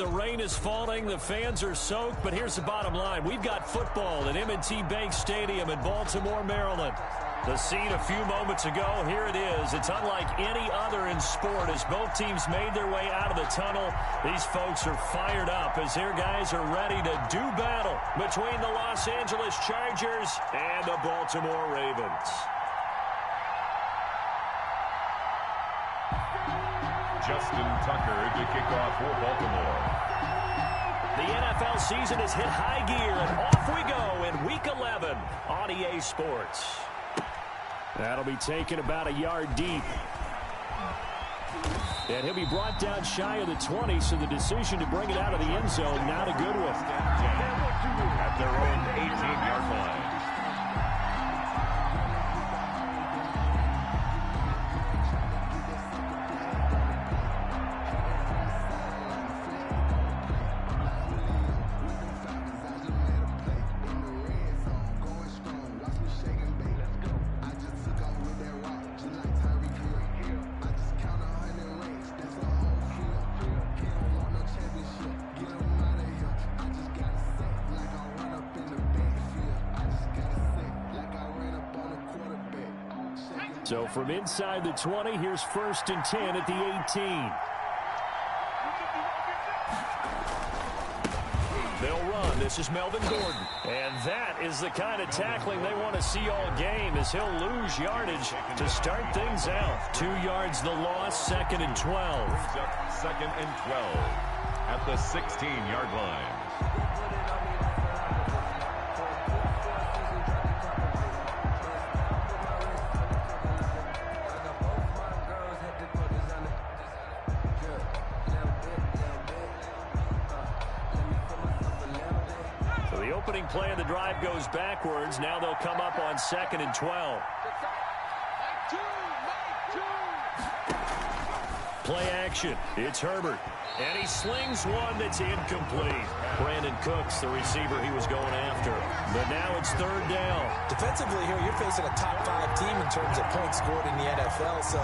The rain is falling. The fans are soaked. But here's the bottom line. We've got football at M&T Bank Stadium in Baltimore, Maryland. The scene a few moments ago, here it is. It's unlike any other in sport as both teams made their way out of the tunnel. These folks are fired up as their guys are ready to do battle between the Los Angeles Chargers and the Baltimore Ravens. Justin Tucker to kick off for Baltimore. The NFL season has hit high gear, and off we go in Week 11 on EA Sports. That'll be taken about a yard deep. And he'll be brought down shy of the 20, so the decision to bring it out of the end zone, not a good one. At their own 18-yard line. So from inside the 20, here's 1st and 10 at the 18. They'll run. This is Melvin Gordon. And that is the kind of tackling they want to see all game as he'll lose yardage to start things out. 2 yards the loss, 2nd and 12. 2nd and 12 at the 16-yard line. Opening play of the drive goes backwards. Now they'll come up on 2nd and 12. Play action. It's Herbert. And he slings one that's incomplete. Brandon Cooks, the receiver he was going after. But now it's 3rd down. Defensively here, you're facing a top 5 team in terms of points scored in the NFL. So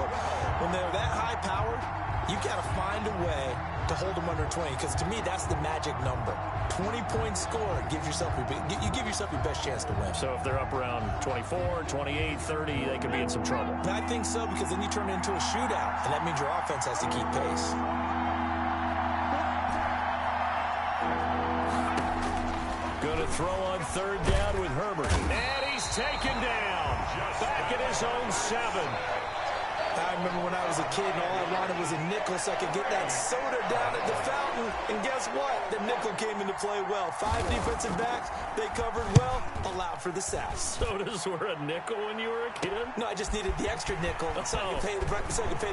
when they're that high-powered, you've got to find a way to hold them under 20, because to me, that's the magic number. 20-point score gives yourself you give yourself your best chance to win. So if they're up around 24, 28, 30, they could be in some trouble. I think so, because then you turn it into a shootout, and that means your offense has to keep pace. Going to throw on 3rd down with Herbert. And he's taken down. Back at his own 7. I remember when I was a kid and all I wanted was a nickel so I could get that soda down at the fountain. And guess what? The nickel came into play well. 5 defensive backs, they covered well, allowed for the sacks. Sodas were a nickel when you were a kid? No, I just needed the extra nickel so I could pay the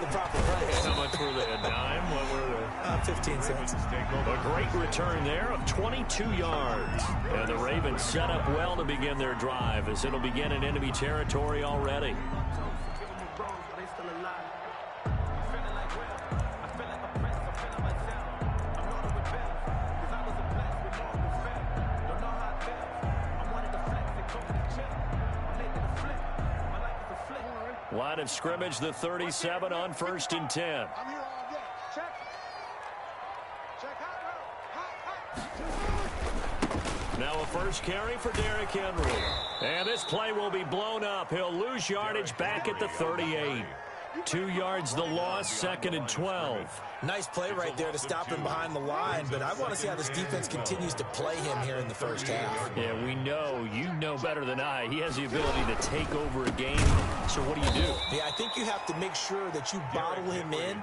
proper price. How much were they? A dime? What were they? 15 cents. A great return there of 22 yards. And the Ravens set up well to begin their drive as it'll begin in enemy territory already. Line of scrimmage, the 37 on 1st and 10. I'm here all day. Check. Now a first carry for Derrick Henry. And this play will be blown up. He'll lose yardage back at the 38. 2 yards the loss, 2nd and 12. Nice play right there to stop him behind the line, but I want to see how this defense continues to play him here in the first half. Yeah, we know, you know better than I, he has the ability to take over a game. So what do? Yeah, I think you have to make sure that you bottle him in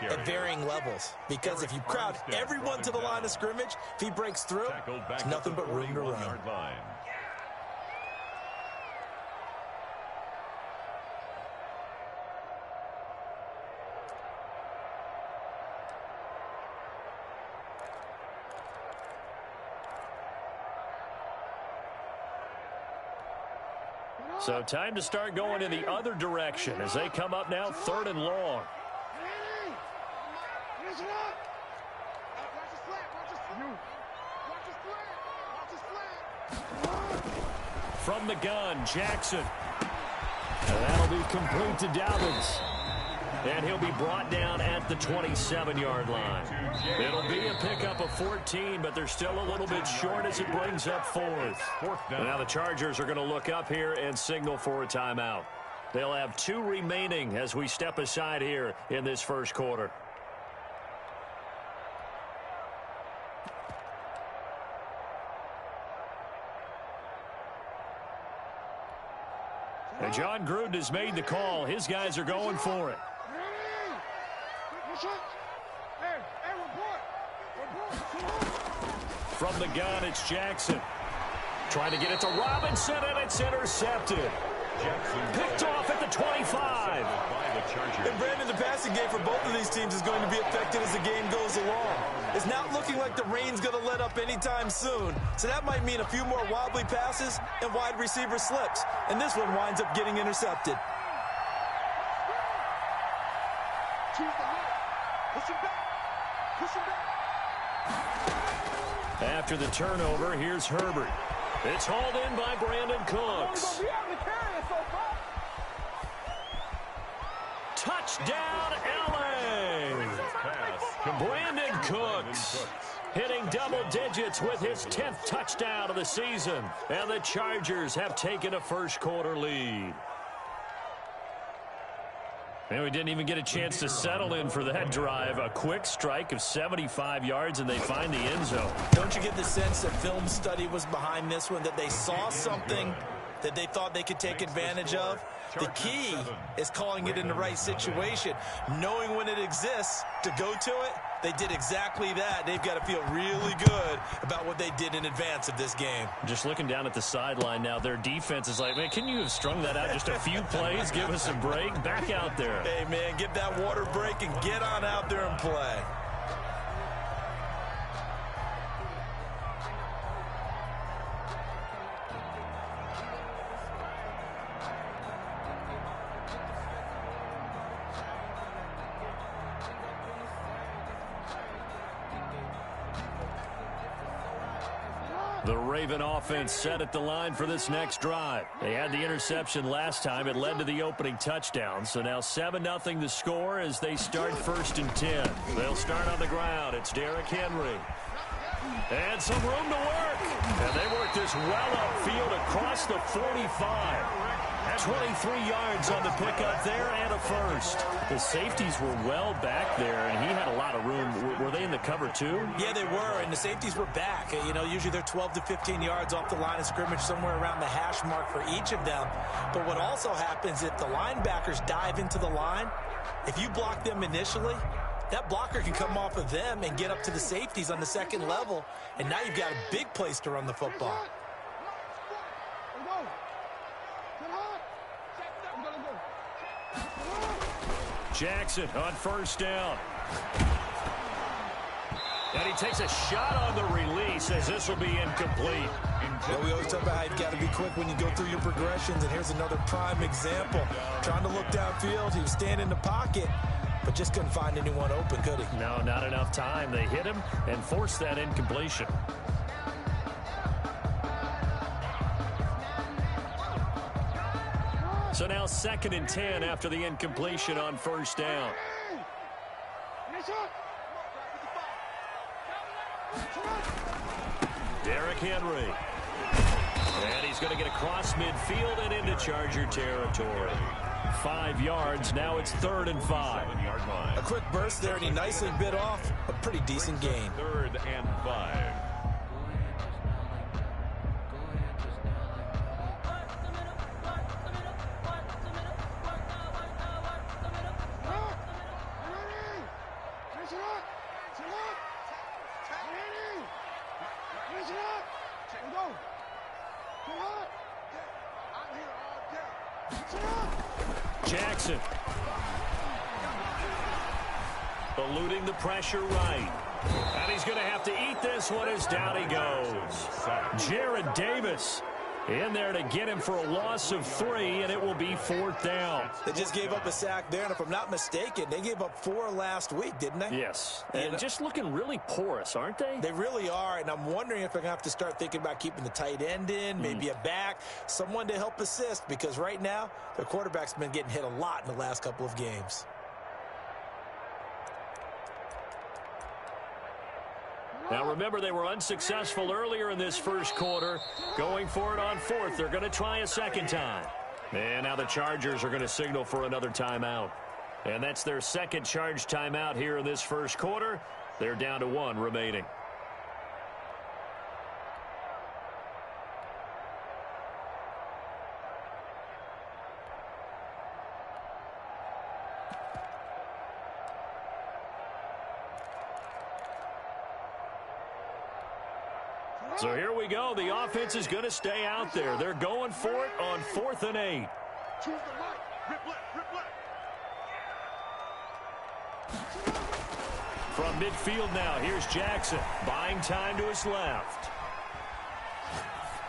at varying levels, because if you crowd everyone to the line of scrimmage, if he breaks through, there's nothing but room to run. So time to start going in the other direction as they come up now 3rd and long. From the gun, Jackson. And that'll be complete to Dobbins. And he'll be brought down at the 27-yard line. It'll be a pickup of 14, but they're still a little bit short as it brings up fourth. Now the Chargers are going to look up here and signal for a timeout. They'll have 2 remaining as we step aside here in this first quarter. And John Gruden has made the call. His guys are going for it. From the gun, it's Jackson. Trying to get it to Robinson, and it's intercepted. Picked off at the 25. And Brandon, the passing game for both of these teams is going to be affected as the game goes along. It's not looking like the rain's going to let up anytime soon. So that might mean a few more wobbly passes and wide receiver slips. And this one winds up getting intercepted. After the turnover, here's Herbert. It's hauled in by Brandon Cooks. Touchdown, L.A. Brandon Cooks hitting double digits with his 10th touchdown of the season. And the Chargers have taken a first-quarter lead. And we didn't even get a chance to settle in for that drive. A quick strike of 75 yards, and they find the end zone. Don't you get the sense that film study was behind this one, that they saw something that they thought they could take advantage of? The key is calling it in the right situation, knowing when it exists to go to it. They did exactly that. They've got to feel really good about what they did in advance of this game. Just looking down at the sideline now, their defense is like, man, can you have strung that out just a few plays? Give us a break. Back out there. Hey, man, give that water break and get on out there and play. The Raven offense set at the line for this next drive. They had the interception last time. It led to the opening touchdown. So now 7-0 the score as they start 1st and 10. They'll start on the ground. It's Derrick Henry. And some room to work. And they work this well upfield across the 45. 23 yards on the pickup there and a first. The safeties were well back there, and he had a lot of room. Were they in the cover too? Yeah, they were, and the safeties were back. You know, usually they're 12 to 15 yards off the line of scrimmage, somewhere around the hash mark for each of them. But what also happens if the linebackers dive into the line, if you block them initially, that blocker can come off of them and get up to the safeties on the second level, and now you've got a big place to run the football. Jackson on 1st down. And he takes a shot on the release as this will be incomplete. Well, we always talk about how you've got to be quick when you go through your progressions, and here's another prime example. Trying to look downfield, he was standing in the pocket, but just couldn't find anyone open, could he? No, not enough time. They hit him and forced that incompletion. So now 2nd and 10 after the incompletion on 1st down. Derrick Henry. And he's going to get across midfield and into Charger territory. 5 yards. Now it's 3rd and 5. A quick burst there, and he nicely bit off a pretty decent gain. 3rd and 5. Jackson. Eluding the pressure right. And he's going to have to eat this one as down he goes. Jared Davis in there to get him for a loss of 3, and it will be 4th down. They just gave up a sack there, and if I'm not mistaken, they gave up 4 last week, didn't they? Yes, and just looking really porous, aren't they? They really are, and I'm wondering if they're going to have to start thinking about keeping the tight end in, maybe a back, someone to help assist, because right now, their quarterback's been getting hit a lot in the last couple of games. Now, remember, they were unsuccessful earlier in this first quarter. Going for it on fourth. They're going to try a second time. And now the Chargers are going to signal for another timeout. And that's their second charge timeout here in this first quarter. They're down to one remaining. So here we go. The offense is going to stay out there. They're going for it on 4th and 8. Choose the right. Rip left. Rip left. From midfield now, here's Jackson. Buying time to his left.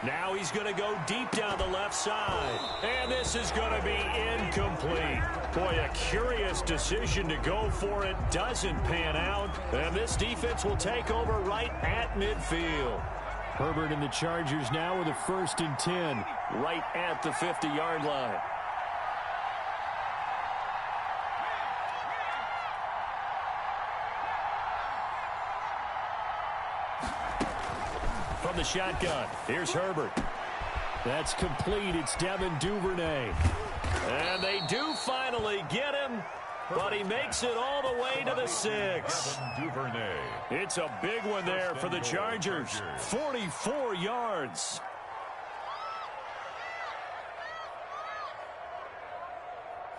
Now he's going to go deep down the left side. And this is going to be incomplete. Boy, a curious decision to go for it. Doesn't pan out. And this defense will take over right at midfield. Herbert and the Chargers now with a 1st and 10. Right at the 50-yard line. From the shotgun, here's Herbert. That's complete. It's Devin Duvernay. And they do finally get him, but he makes it all the way to the 6. Duvernay. It's a big one there for the Chargers. 44 yards.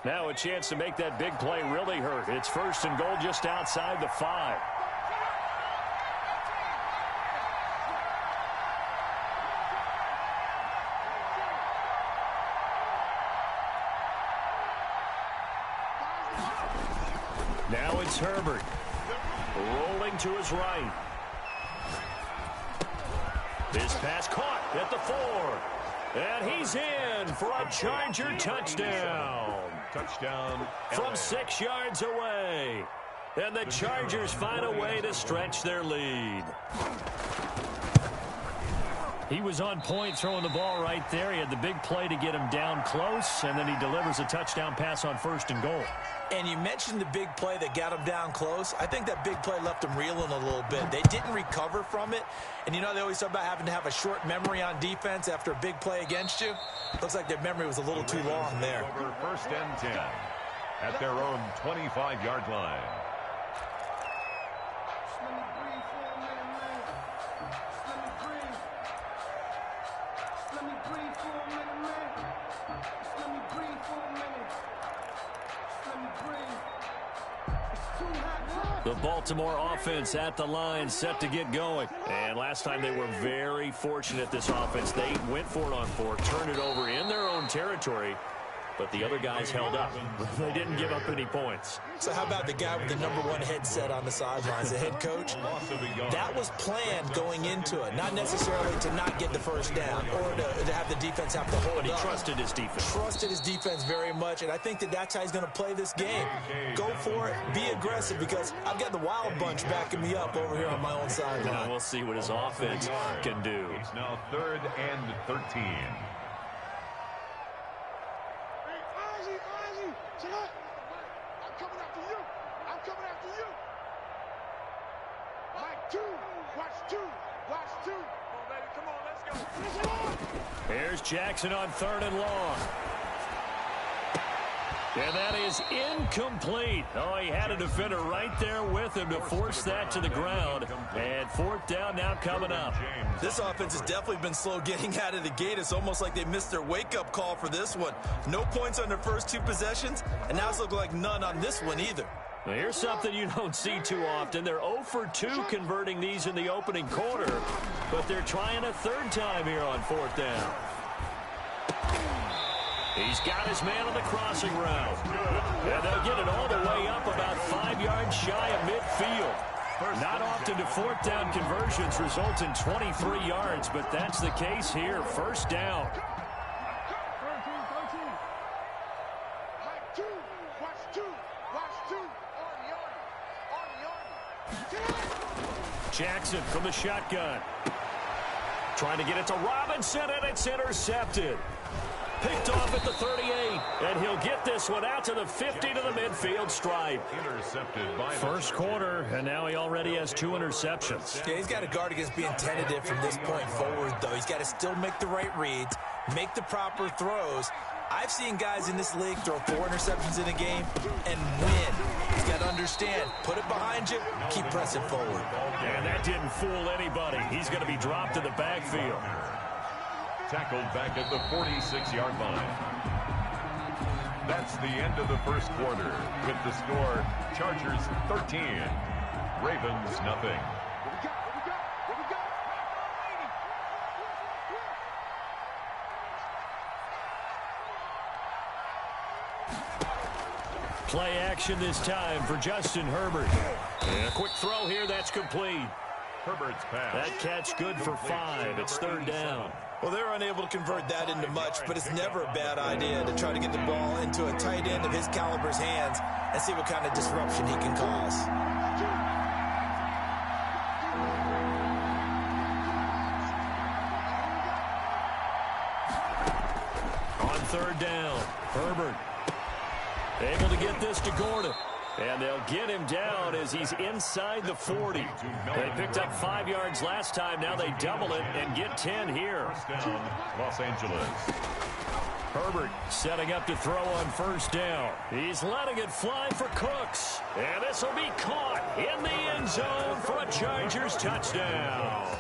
Now a chance to make that big play really hurt. It's 1st and goal just outside the 5. Now it's Herbert. Rolling to his right. This pass caught at the 4. And he's in for a Charger touchdown. Touchdown. From 6 yards away. And the Chargers find a way to stretch their lead. He was on point throwing the ball right there. He had the big play to get him down close, and then he delivers a touchdown pass on 1st and goal. And you mentioned the big play that got him down close. I think that big play left him reeling a little bit. They didn't recover from it. And you know they always talk about having to have a short memory on defense after a big play against you. Looks like their memory was a little too long there. Over 1st and 10 at their own 25-yard line. The Baltimore offense at the line, set to get going. And last time they were very fortunate, this offense. They went for it on 4, turned it over in their own territory, but the other guys held up. They didn't give up any points. So how about the guy with the #1 headset on the sidelines, the head coach? That was planned going into it, not necessarily to not get the first down or to have the defense have to hold But he up. trusted his defense. Trusted his defense very much, and I think that's how he's going to play this game. Go for it, be aggressive, because I've got the Wild Bunch backing me up over here on my own sideline. Now we'll see what his offense can do. It's now 3rd and 13. I'm coming after you. I'm coming after you. Mike 2. Watch 2. Watch 2. Come on, baby. Come on, let's go. Here's Jackson on 3rd and long. And that is incomplete. Oh, he had a defender right there with him to force that to the ground. And 4th down now coming up. This offense has definitely been slow getting out of the gate. It's almost like they missed their wake-up call for this one. No points on their first 2 possessions, and now it's looking like none on this one either. Now here's something you don't see too often. They're 0 for 2 converting these in the opening quarter, but they're trying a 3rd time here on 4th down. He's got his man on the crossing route. And they'll get it all the way up about 5 yards shy of midfield. Not often do 4th down conversions result in 23 yards, but that's the case here. 1st down. Mike 2. Watch 2. Watch 2. On. Jackson from the shotgun. Trying to get it to Robinson, and it's intercepted. Picked off at the 38. And he'll get this one out to the 50 to the midfield stripe. Intercepted by First quarter, and now he already has 2 interceptions. Yeah, he's got to guard against being tentative from this point forward, though. He's got to still make the right reads, make the proper throws. I've seen guys in this league throw 4 interceptions in a game and win. He's got to understand, put it behind you, keep pressing forward. And that didn't fool anybody. He's going to be dropped in the backfield. Tackled back at the 46-yard line. That's the end of the first quarter with the score Chargers 13, Ravens nothing. Play action this time for Justin Herbert. And a quick throw here, that's complete. Herbert's pass. That catch good for 5. It's 3rd down. Well, they're unable to convert that into much, but it's never a bad idea to try to get the ball into a tight end of his caliber's hands and see what kind of disruption he can cause. On 3rd down, Herbert able to get this to Gordon. And they'll get him down as he's inside the 40. They picked up 5 yards last time. Now they double it and get 10 here. First down, Los Angeles. Herbert setting up to throw on 1st down. He's letting it fly for Cooks. And this will be caught in the end zone for a Chargers touchdown.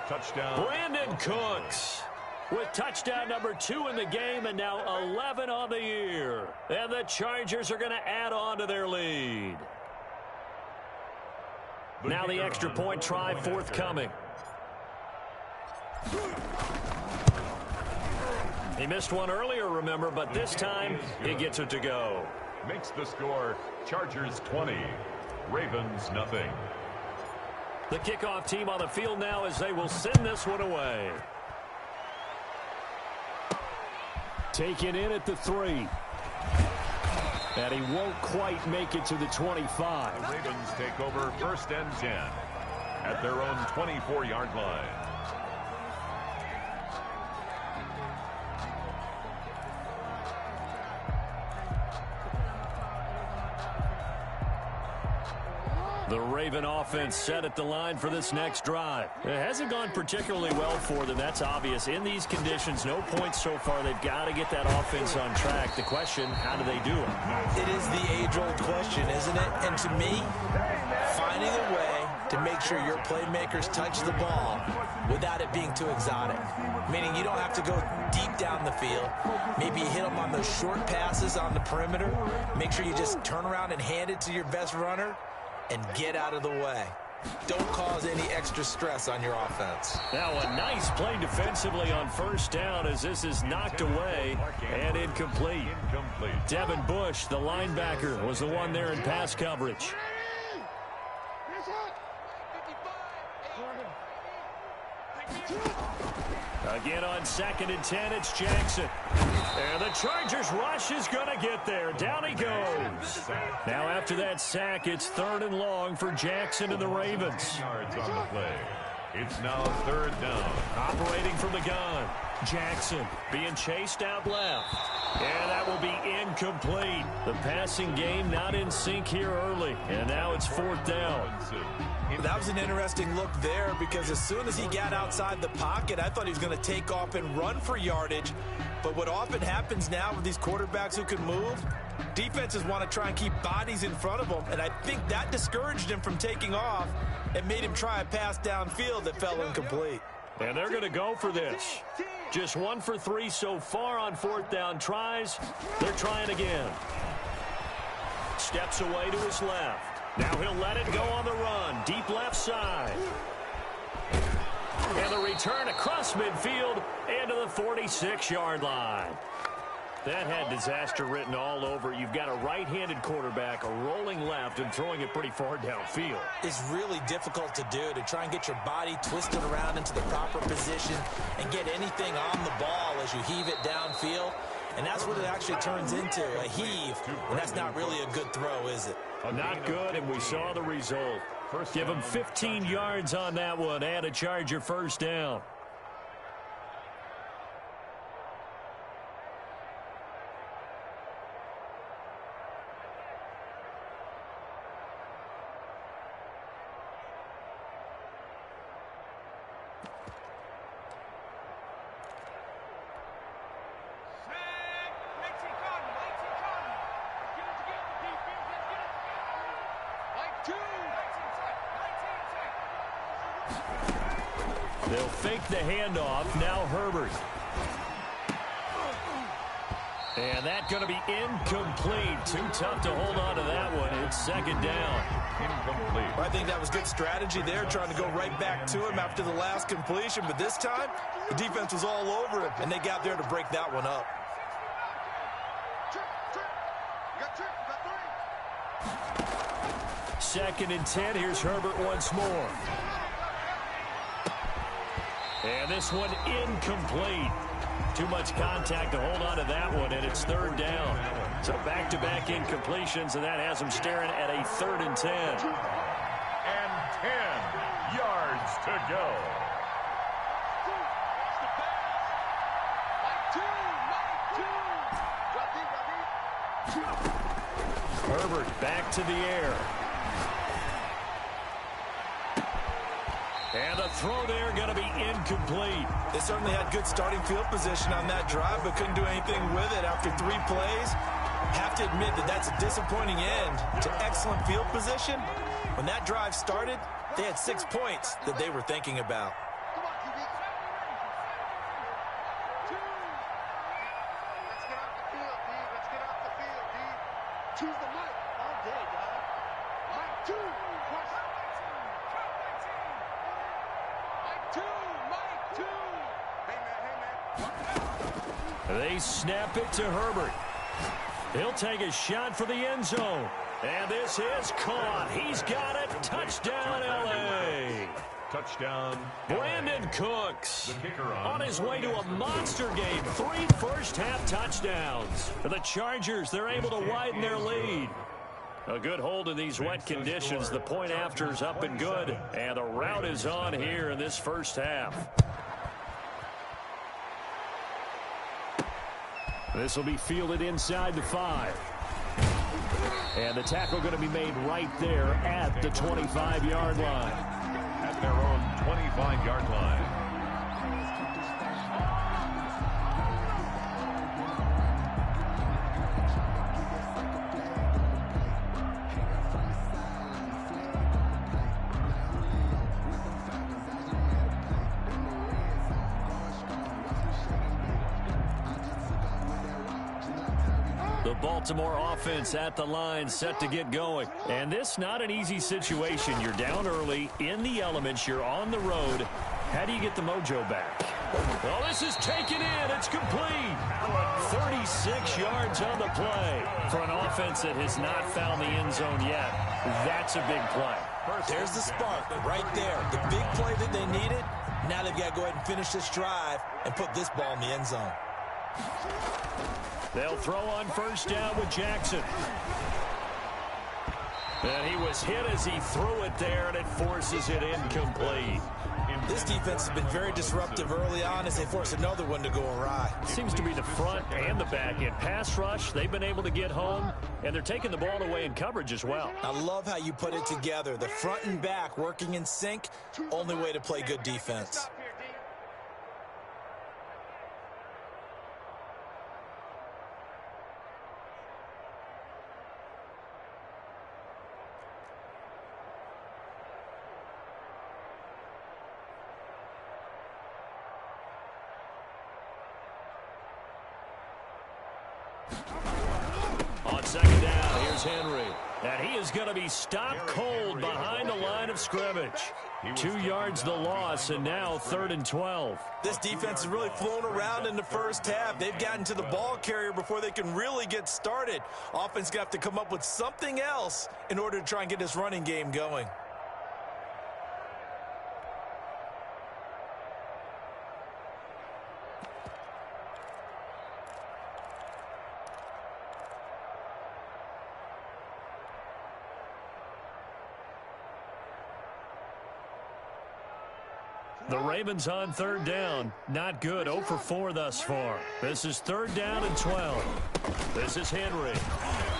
Touchdown. Brandon Cooks with touchdown number 2 in the game and now 11 on the year. And the Chargers are going to add on to their lead. Now the extra point try forthcoming. He missed one earlier, remember, but this time he gets it to go. Makes the score Chargers 20, Ravens nothing. The kickoff team on the field now as they will send this one away. Taken in at the 3. And he won't quite make it to the 25. The Ravens take over 1st and 10 at their own 24-yard line. The Raven offense set at the line for this next drive. It hasn't gone particularly well for them. That's obvious. In these conditions, no points so far. They've got to get that offense on track. The question, how do they do it? It is the age-old question, isn't it? And to me, finding a way to make sure your playmakers touch the ball without it being too exotic. Meaning you don't have to go deep down the field. Maybe you hit them on those short passes on the perimeter. Make sure you just turn around and hand it to your best runner and get out of the way. Don't cause any extra stress on your offense. Now a nice play defensively on 1st down as this is knocked away and incomplete. Devin Bush, the linebacker, was the one there in pass coverage. Again on 2nd and 10, it's Jackson. And the Chargers rush is going to get there. Down he goes. Now after that sack, it's 3rd and long for Jackson and the Ravens. Yards on the play. It's now 3rd down. Operating from the gun. Jackson being chased out left. And that will be incomplete. The passing game not in sync here early. And now it's 4th down. That was an interesting look there because as soon as he got outside the pocket, I thought he was going to take off and run for yardage. But what often happens now with these quarterbacks who can move, defenses want to try and keep bodies in front of them. And I think that discouraged him from taking off and made him try a pass downfield that fell incomplete. And they're going to go for this. Just 1 for 3 so far on 4th down tries. They're trying again. Steps away to his left. Now he'll let it go on the run. Deep left side. And the return across midfield and to the 46-yard line. That had disaster written all over. You've got a right-handed quarterback, a rolling left, and throwing it pretty far downfield. It's really difficult to do, to try and get your body twisted around into the proper position and get anything on the ball as you heave it downfield. And that's what it actually turns into, a heave. And that's not really a good throw, is it? Not good, and we saw the result. Give him 15 yards on that one and a Charger 1st down. They'll fake the handoff. Now Herbert. And that's going to be incomplete. Too tough to hold on to that one. It's second down. Incomplete. I think that was good strategy there, trying to go right back to him after the last completion. But this time, the defense was all over him, and they got there to break that one up. Second and 10. Here's Herbert once more. And this one incomplete. Too much contact to hold on to that one, and it's third down. So back-to-back incompletions, and that has them staring at a 3rd and 10. And 10 yards to go. Herbert back to the air. And the throw there going to be incomplete. They certainly had good starting field position on that drive, but couldn't do anything with it after 3 plays. Have to admit that that's a disappointing end to excellent field position. When that drive started, they had 6 points that they were thinking about. Choose the mic all day, dog. Mic 2. Mic 2. Hey, man. They snap it to Herbert. He'll take a shot for the end zone. And this is caught. He's got it. Touchdown, L.A. Touchdown. Brandon Cooks The kicker on his way to a monster game. 3 first-half touchdowns. For the Chargers, they're able to widen their lead. A good hold in these wet conditions. The point after is up and good. And the route is on here in this first half. This will be fielded inside the 5. And the tackle going to be made right there at the 25-yard line. At their own 25-yard line. The Baltimore offense at the line, set to get going. And this not an easy situation. You're down early, in the elements, you're on the road. How do you get the mojo back? Well, this is taken in. It's complete. 36 yards on the play. For an offense that has not found the end zone yet, that's a big play. There's the spark right there. The big play that they needed. Now they've got to go ahead and finish this drive and put this ball in the end zone. They'll throw on first down with Jackson. And he was hit as he threw it there, and it forces it incomplete. This defense has been very disruptive early on as they force another one to go awry. Seems to be the front and the back end. Pass rush, they've been able to get home, and they're taking the ball away in coverage as well. I love how you put it together. The front and back working in sync, only way to play good defense. On second down, here's Henry. And he is going to be stopped cold behind the line of scrimmage. 2 yards the loss, and now 3rd and 12. This defense has really flown around in the first half. They've gotten to the ball carrier before they can really get started. Offense going to have to come up with something else in order to try and get this running game going. The Ravens on 3rd down. Not good. 0 for 4 thus far. This is 3rd down and 12. This is Henry.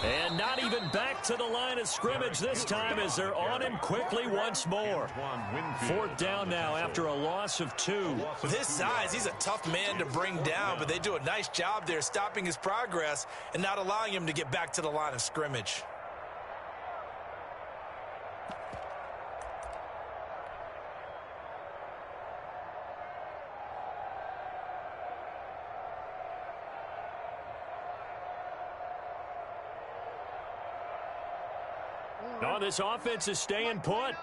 And not even back to the line of scrimmage this time as they're on him quickly once more. 4th down now after a loss of 2. With his size, he's a tough man to bring down, but they do a nice job there stopping his progress and not allowing him to get back to the line of scrimmage. Oh, this offense is staying put.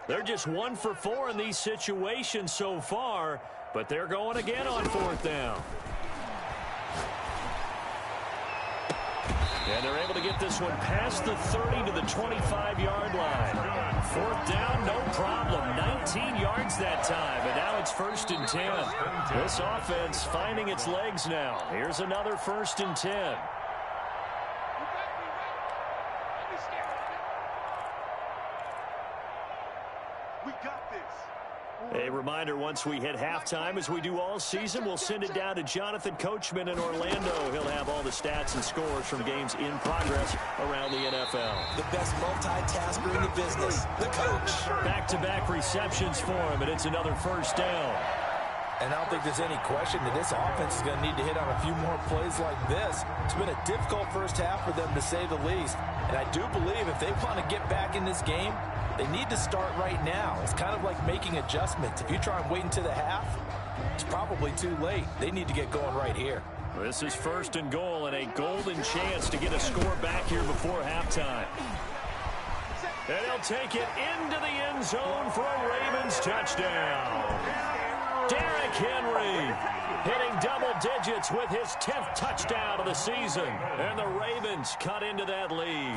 They're just 1 for 4 in these situations so far, but they're going again on 4th down. And they're able to get this one past the 30 to the 25-yard line. 4th down, no problem. 19 yards that time, and now it's 1st and 10. This offense finding its legs now. Here's another 1st and 10. A reminder, once we hit halftime, as we do all season, we'll send it down to Jonathan Coachman in Orlando. He'll have all the stats and scores from games in progress around the NFL. The best multitasker in the business, the coach. Back-to-back receptions for him, and it's another 1st down. And I don't think there's any question that this offense is going to need to hit on a few more plays like this. It's been a difficult first half for them, to say the least. And I do believe if they want to get back in this game, they need to start right now. It's kind of like making adjustments. If you try and wait until the half, it's probably too late. They need to get going right here. This is 1st and goal, and a golden chance to get a score back here before halftime. And they'll take it into the end zone for a Ravens touchdown. Derrick Henry hitting double digits with his 10th touchdown of the season. And the Ravens cut into that lead.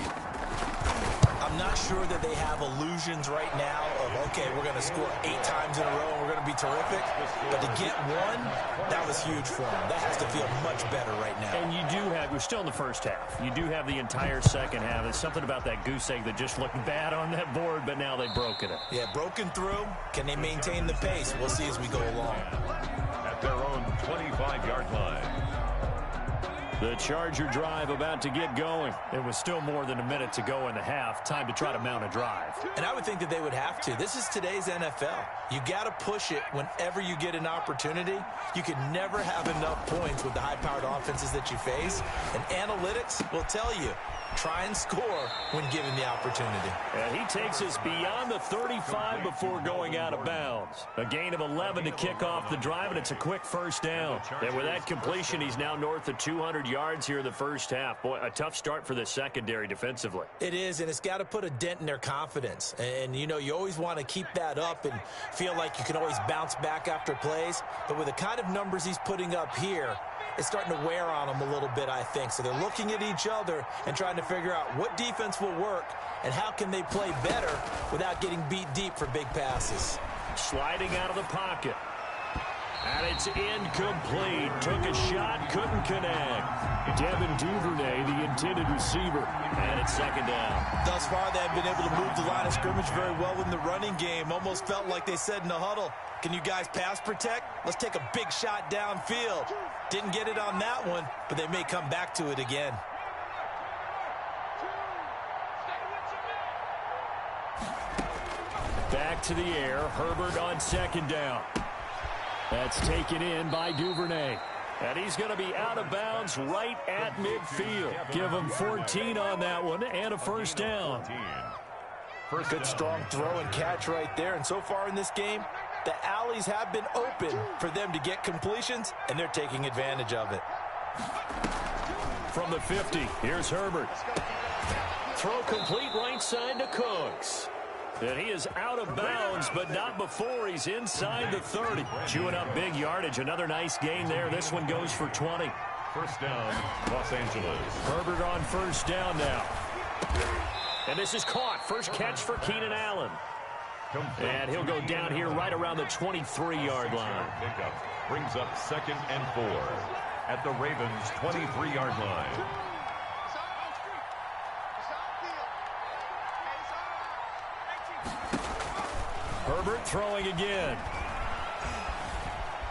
I'm not sure that they have illusions right now of, okay, we're going to score 8 times in a row and we're going to be terrific. But to get one, that was huge for them. That has to feel much better right now. And you do have, we're still in the first half. You do have the entire second half. There's something about that goose egg that just looked bad on that board, but now they've broken it. Yeah, broken through. Can they maintain the pace? We'll see as we go along. At their own 25-yard line. The Charger drive about to get going. It was still more than a minute to go in the half. Time to try to mount a drive. And I would think that they would have to. This is today's NFL. You got to push it whenever you get an opportunity. You can never have enough points with the high-powered offenses that you face. And analytics will tell you, try and score when given the opportunity. And he takes us beyond the 35 before going out of bounds. A gain of 11 to kick off the drive, and it's a quick 1st down. And with that completion, he's now north of 200 yards here in the first half. Boy, a tough start for the secondary defensively. It is, and it's got to put a dent in their confidence. And, you know, you always want to keep that up and feel like you can always bounce back after plays. But with the kind of numbers he's putting up here, it's starting to wear on them a little bit, I think. So they're looking at each other and trying to figure out what defense will work and how can they play better without getting beat deep for big passes. Sliding out of the pocket. And it's incomplete. Took a shot, couldn't connect. Devin Duvernay, the intended receiver. And it's 2nd down. Thus far, they have been able to move the line of scrimmage very well in the running game. Almost felt like they said in the huddle, can you guys pass protect? Let's take a big shot downfield. Didn't get it on that one, but they may come back to it again. Back to the air. Herbert on 2nd down. That's taken in by Duvernay. And he's going to be out of bounds right at midfield. Give him 14 on that one and a 1st down. Good strong throw and catch right there. And so far in this game, the alleys have been open for them to get completions, and they're taking advantage of it. From the 50, here's Herbert. Throw complete right side to Cooks. And he is out of bounds, but not before he's inside the 30. Chewing up big yardage. Another nice gain there. This one goes for 20. 1st down, Los Angeles. Herbert on 1st down now. And this is caught. First catch for Keenan Allen. And he'll go down here right around the 23-yard line. Pickup brings up 2nd and 4 at the Ravens' 23-yard line. Herbert throwing again.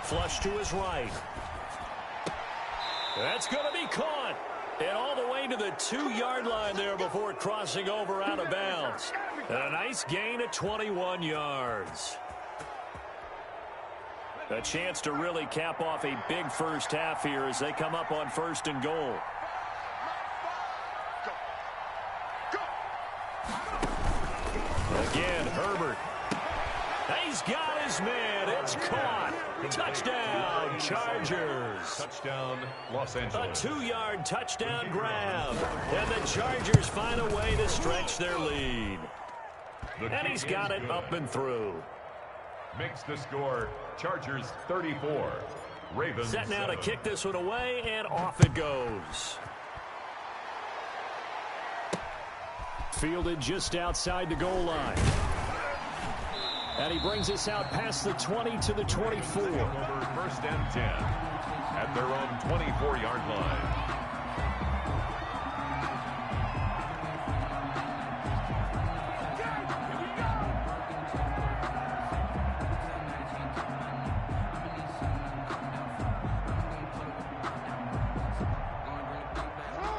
Flush to his right. That's going to be caught. And all the way to the 2-yard line there before crossing over out of bounds. And a nice gain of 21 yards. A chance to really cap off a big first half here as they come up on 1st and goal. Again, Herbert. He's got his man. It's caught. Touchdown, Chargers. Touchdown, Los Angeles. A 2-yard touchdown grab. And the Chargers find a way to stretch their lead. And he's got it up and through. Makes the score Chargers 34. Ravens set now 7. to kick this one away, and off it goes. Fielded just outside the goal line. And he brings us out past the 20 to the 24. Over 1st and 10 at their own 24-yard line.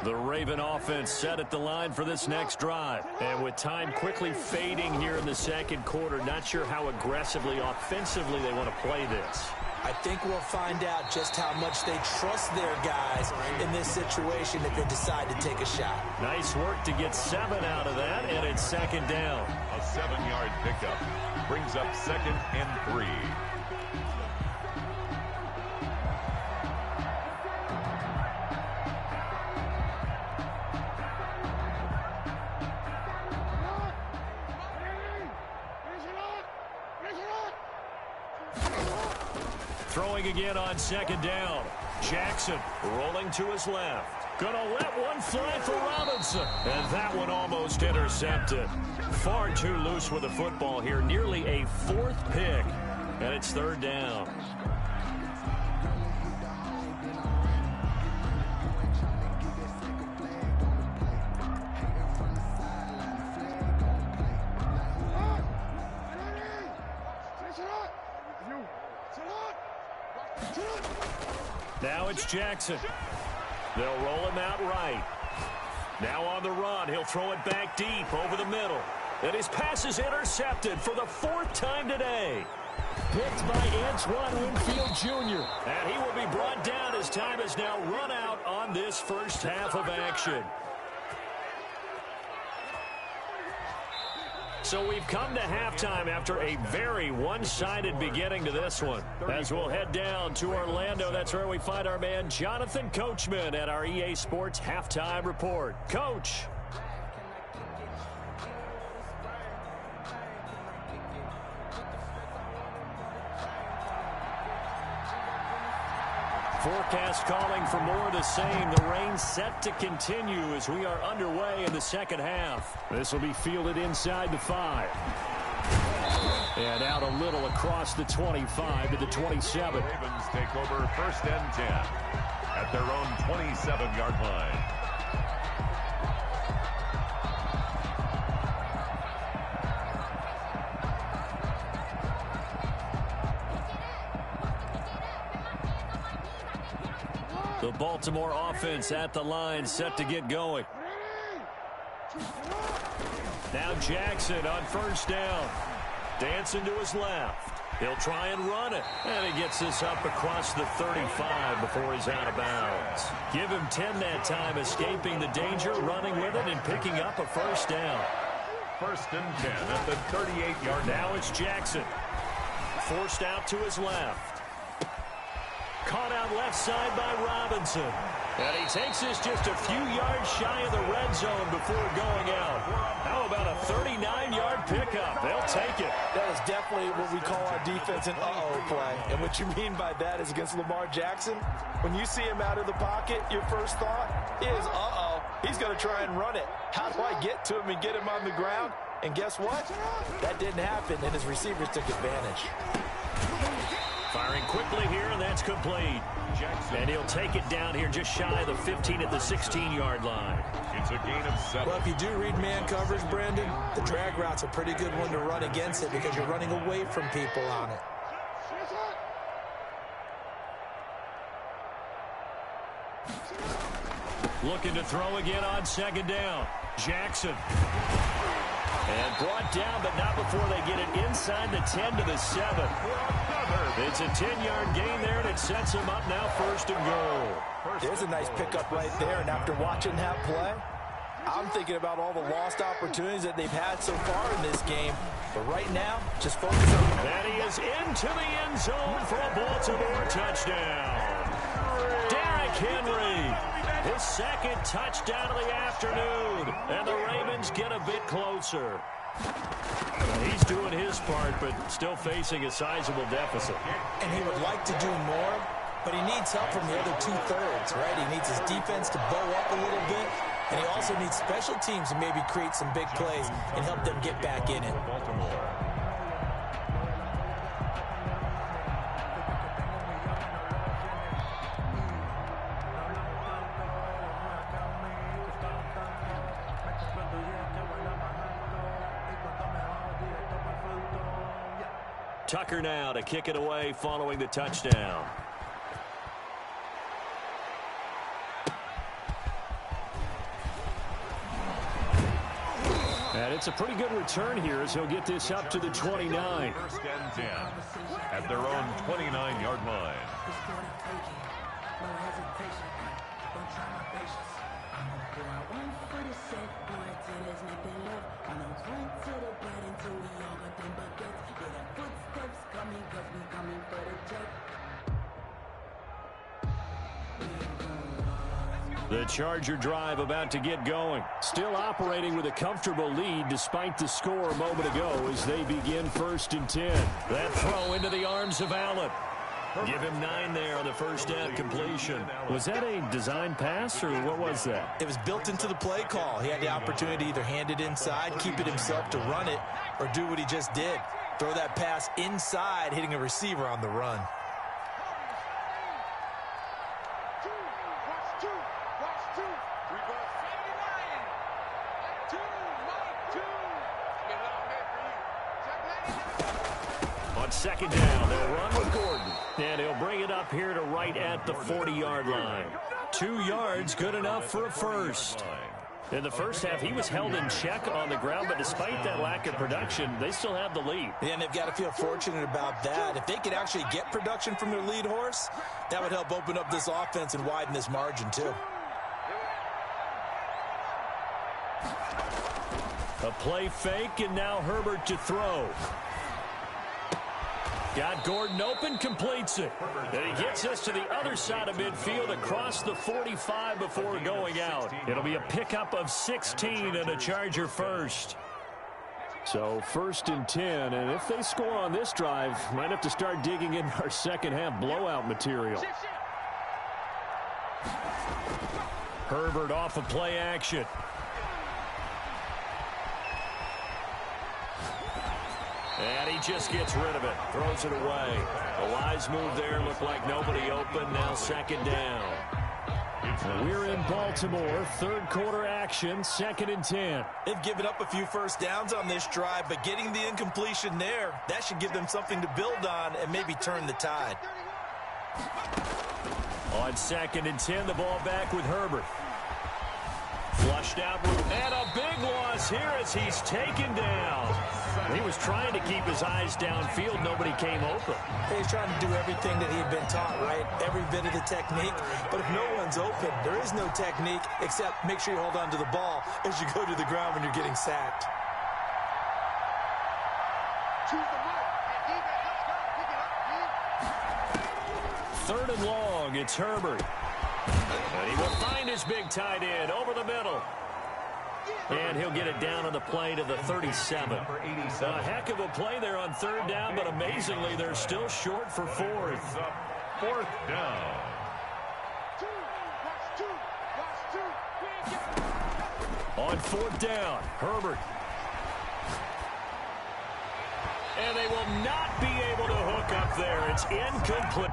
The Raven offense set at the line for this next drive. And with time quickly fading here in the second quarter, not sure how aggressively, offensively they want to play this. I think we'll find out just how much they trust their guys in this situation if they decide to take a shot. Nice work to get 7 out of that, and it's second down. A 7-yard pickup brings up 2nd and 3. Throwing again on second down. Jackson rolling to his left. Gonna let one fly for Robinson. And that one almost intercepted. Far too loose with the football here. Nearly a 4th pick. And it's 3rd down. Now it's Jackson. They'll roll him out right. Now on the run, he'll throw it back deep over the middle. And his pass is intercepted for the 4th time today. Picked by Antoine Winfield Jr. And he will be brought down as time has now run out on this first half of action. So we've come to halftime after a very one-sided beginning to this one. As we'll head down to Orlando, that's where we find our man Jonathan Coachman at our EA Sports Halftime Report. Coach. Forecast calling for more of the same. The rain set to continue as we are underway in the second half. This will be fielded inside the 5. And out a little across the 25 to the 27. Ravens take over 1st and 10 at their own 27-yard line. The Baltimore offense at the line, set to get going. Now Jackson on 1st down. Dancing to his left. He'll try and run it. And he gets this up across the 35 before he's out of bounds. Give him 10 that time, escaping the danger, running with it, and picking up a 1st down. 1st and 10 at the 38-yard line. Now it's Jackson. Forced out to his left. Caught out left side by Robinson. And he takes this just a few yards shy of the red zone before going out. How about a 39-yard pickup? They'll take it. That is definitely what we call our defense an uh-oh play. And what you mean by that is against Lamar Jackson, when you see him out of the pocket, your first thought is, uh-oh, he's going to try and run it. How do I get to him and get him on the ground? And guess what? That didn't happen, and his receivers took advantage. Firing quickly here, and that's complete. And he'll take it down here just shy of the 15 at the 16-yard line. It's a gain of 7. Well, if you do read man coverage, Brandon, the drag route's a pretty good one to run against it because you're running away from people on it. Looking to throw again on 2nd down. Jackson. And brought down, but not before they get it inside the 10 to the 7. It's a 10-yard gain there, and it sets him up now 1st and goal. There's a nice pickup right there, and after watching that play, I'm thinking about all the lost opportunities that they've had so far in this game. But right now, just focus on... And he is into the end zone for a Baltimore touchdown. Derrick Henry, his second touchdown of the afternoon. And the Ravens get a bit closer. He's doing his part, but still facing a sizable deficit. And he would like to do more, but he needs help from the other two-thirds, right? He needs his defense to bow up a little bit, and he also needs special teams to maybe create some big plays and help them get back in it. Tucker now to kick it away following the touchdown. And it's a pretty good return here as he'll get this up to the 29. First and 10 at their own 29-yard line. The Charger drive about to get going. Still operating with a comfortable lead despite the score a moment ago as they begin 1st and 10. That throw into the arms of Allen. Give him 9 there on the first down completion. Was that a design pass or what was that? It was built into the play call. He had the opportunity to either hand it inside, keep it himself to run it, or do what he just did. Throw that pass inside, hitting a receiver on the run. On second down, they'll run with Gordon. And he'll bring it up here to right at the 40-yard line. 2 yards, good enough for a first. In the first half, he was held in check on the ground, but despite that lack of production, they still have the lead. Yeah, and they've got to feel fortunate about that. If they could actually get production from their lead horse, that would help open up this offense and widen this margin, too. A play fake, and now Herbert to throw. Got Gordon open, completes it. And he gets us to the other side of midfield across the 45 before going out. It'll be a pickup of 16 and a Charger first. So 1st and 10, and if they score on this drive, might have to start digging in our second half blowout material. Herbert off of play action. And he just gets rid of it. Throws it away. A wise move there. Looked like nobody open. Now second down. We're in Baltimore. 3rd quarter action. 2nd and 10. They've given up a few first downs on this drive, but getting the incompletion there, that should give them something to build on and maybe turn the tide. On 2nd and 10, the ball back with Herbert. Flushed out, and a big loss here as he's taken down. He was trying to keep his eyes downfield. Nobody came open. He's trying to do everything that he had been taught, right? Every bit of the technique. But if no one's open, there is no technique except make sure you hold on to the ball as you go to the ground when you're getting sacked. Third and long, it's Herbert. And he will find his big tight end over the middle. And he'll get it down on the play to the 37. A heck of a play there on 3rd down, but amazingly, they're still short for 4th. 4th down. On 4th down, Herbert. And they will not be able to hook up there. It's incomplete.